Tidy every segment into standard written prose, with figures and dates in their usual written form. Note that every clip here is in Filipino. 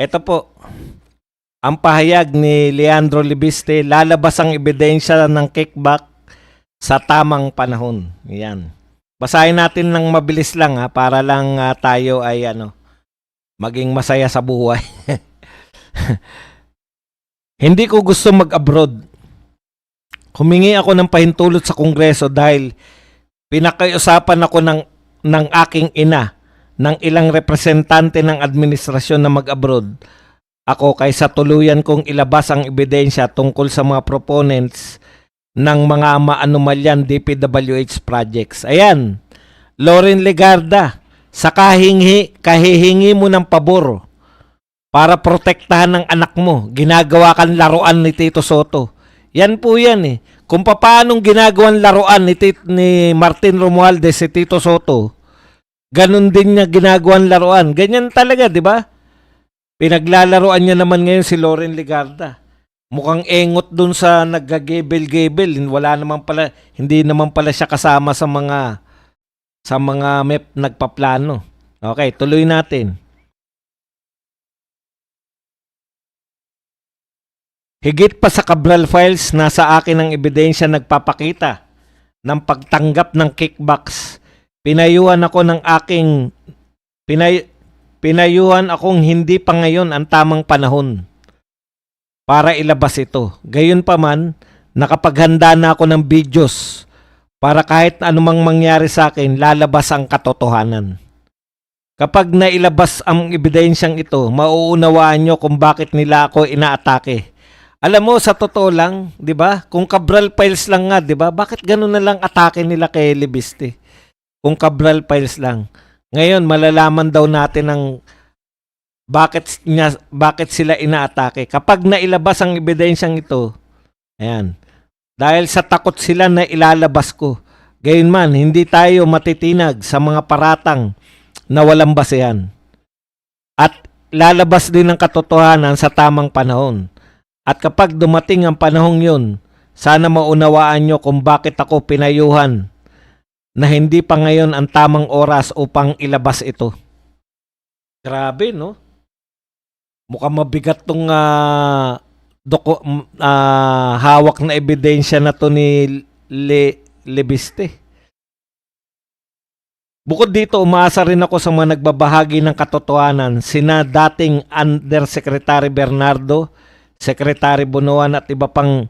Ito po, ang pahayag ni Leandro Libiste, lalabas ang ebidensya ng kickback sa tamang panahon. Yan. Basahin natin ng mabilis lang para lang tayo ay maging masaya sa buhay. Hindi ko gusto mag-abroad. Humingi ako ng pahintulot sa Kongreso dahil pinakiusapan ako ng aking ina ng ilang representante ng administrasyon na mag-abroad ako kaysa tuluyan kong ilabas ang ebidensya tungkol sa mga proponents ng mga maanumalyan DPWH projects. Ayan, Loren Legarda, sa kahihingi mo ng pabor para protektahan ng anak mo, ginagawa kang laruan ni Tito Soto. Yan po yan eh. Kung paanong ginagawang laruan ni Martin Romualdez si Tito Soto, ganun din niya ginagawang laruan. Ganyan talaga, di ba? Pinaglalaruan niya naman ngayon si Loren Legarda. Mukhang engot dun sa naggagebel-gebel. Wala naman pala, hindi naman pala siya kasama sa mga MEP nagpaplano. Okay, tuloy natin. Higit pa sa Cabral files, nasa akin ang ebidensya nagpapakita ng pagtanggap ng kickbacks. Pinayuhan akong hindi pa ngayon ang tamang panahon para ilabas ito. Gayunpaman, nakapaghanda na ako ng videos para kahit anumang mangyari sa akin, lalabas ang katotohanan. Kapag nailabas ang ebidensyang ito, mauunawaan nyo kung bakit nila ako inaatake. Alam mo, sa totoo lang, di ba? Kung Cabral files lang nga, di ba? Bakit ganun na lang atake nila kay Libiste? Kung Cabral files lang. Ngayon, malalaman daw natin ang bakit sila inaatake. Kapag nailabas ang ebidensyang ito, ayan, dahil sa takot sila na ilalabas ko. Gayunman, hindi tayo matitinag sa mga paratang na walang basehan. At lalabas din ang katotohanan sa tamang panahon. At kapag dumating ang panahong yun, sana maunawaan nyo kung bakit ako pinayuhan na hindi pa ngayon ang tamang oras upang ilabas ito. Grabe, no? Mukhang mabigat tong hawak na ebidensya na to ni Libiste. Bukod dito, umaasa rin ako sa mga nagbabahagi ng katotohanan, sina dating Undersecretary Bernardo, Secretary Bunuan at iba pang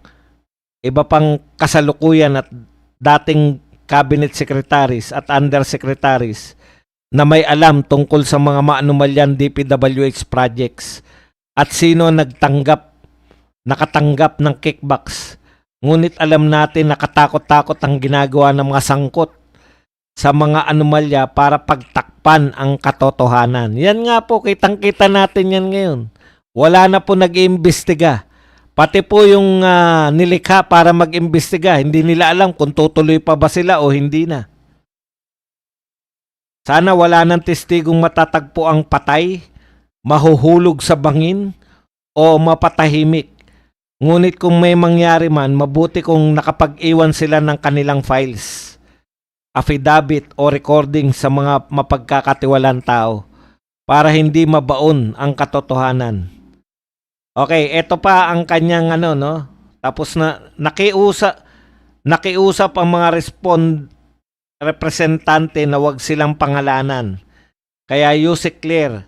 kasalukuyan at dating cabinet secretaries at undersecretaries na may alam tungkol sa mga maanumalyan DPWH projects at sino nakatanggap ng kickbacks. Ngunit alam natin na katakot-takot ang ginagawa ng mga sangkot sa mga anomalya para pagtakpan ang katotohanan. Yan nga po, kitang-kita natin yan ngayon. Wala na po nag-iimbestiga. Pati po yung nilikha para mag-imbestiga, hindi nila alam kung tutuloy pa ba sila o hindi na. Sana wala ng testigong matatagpo ang patay, mahuhulog sa bangin, o mapatahimik. Ngunit kung may mangyari man, mabuti kung nakapag-iwan sila ng kanilang files, affidavit o recording sa mga mapagkakatiwalang tao para hindi mabaon ang katotohanan. Okay, ito pa ang kanyang Tapos na nakiusap ang mga representante na wag silang pangalanan. Kaya Yusek Claire,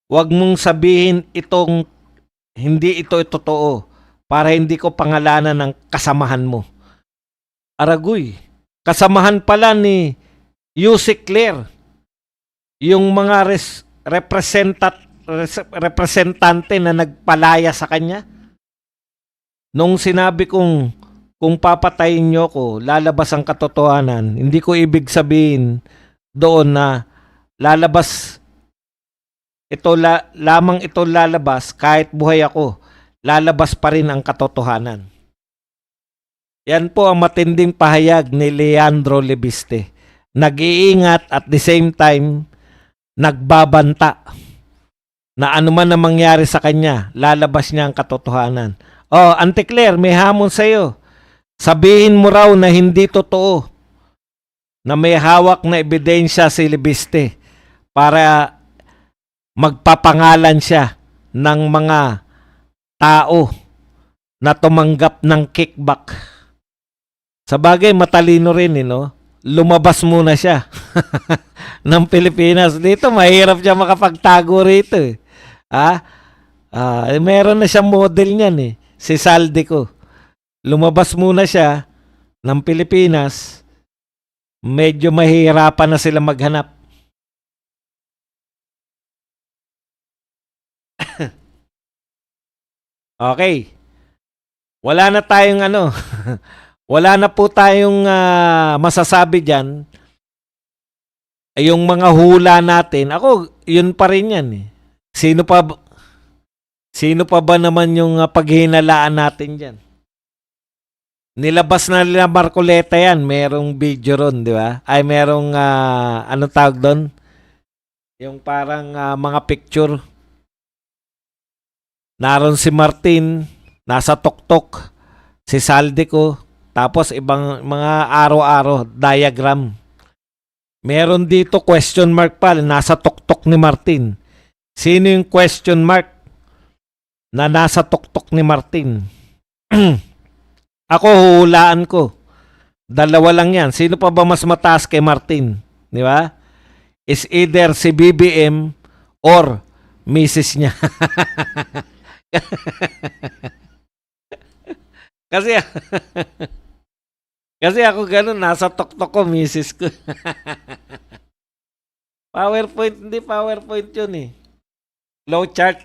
wag mong sabihin hindi ito totoo para hindi ko pangalanan ng kasamahan mo. Aragoy, kasamahan pala ni Yusek Claire yung mga representante na nagpalaya sa kanya. Nung sinabi kong kung papatayin nyo ko, lalabas ang katotohanan, hindi ko ibig sabihin doon na lalabas lamang ito lalabas kahit buhay ako, lalabas pa rin ang katotohanan. Yan po ang matinding pahayag ni Leandro Libiste. Nag-iingat at the same time nagbabanta na anuman na mangyari sa kanya, lalabas niya ang katotohanan. Oh, Auntie Claire, may hamon sa iyo. Sabihin mo raw na hindi totoo na may hawak na ebidensya si Libiste para magpapangalan siya ng mga tao na tumanggap ng kickback. Sa bagay, matalino rin, no? Lumabas muna siya ng Pilipinas. Dito, mahirap siya makapagtago rito. Meron na siyang model niyan, si Saldico. Lumabas muna siya ng Pilipinas. Medyo mahihirapan na sila maghanap. Okay. Wala na tayong wala na po tayong masasabi diyan. Yung mga hula natin, ako yun pa rin yan. Sino pa ba naman yung paghinalaan natin diyan? Nilabas na nila Marcoleta yan, merong video ron, di ba? Ay merong anong tawag doon? Yung parang mga picture. Naroon si Martin, nasa tuktok, si Saldico, tapos ibang mga araw-araw, diagram. Meron dito question mark pa, nasa tuktok ni Martin. Sino yung question mark na nasa tuktok ni Martin? Ako, huhulaan ko. Dalawa lang yan. Sino pa ba mas mataas kay Martin? Di ba? Is either si BBM or misis niya. kasi ako ganun, nasa tuktok ko, misis ko. PowerPoint, hindi PowerPoint yun low chart.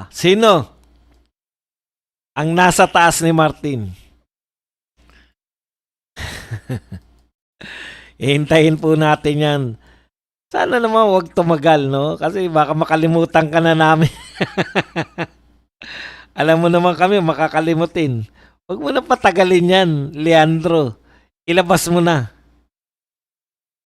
Sino ang nasa taas ni Martin? Hintayin po natin yan. Sana naman wag tumagal, no? Kasi baka makalimutan ka na namin. Alam mo naman kami, makakalimutin. Wag mo na patagalin yan, Leandro. Ilabas mo na.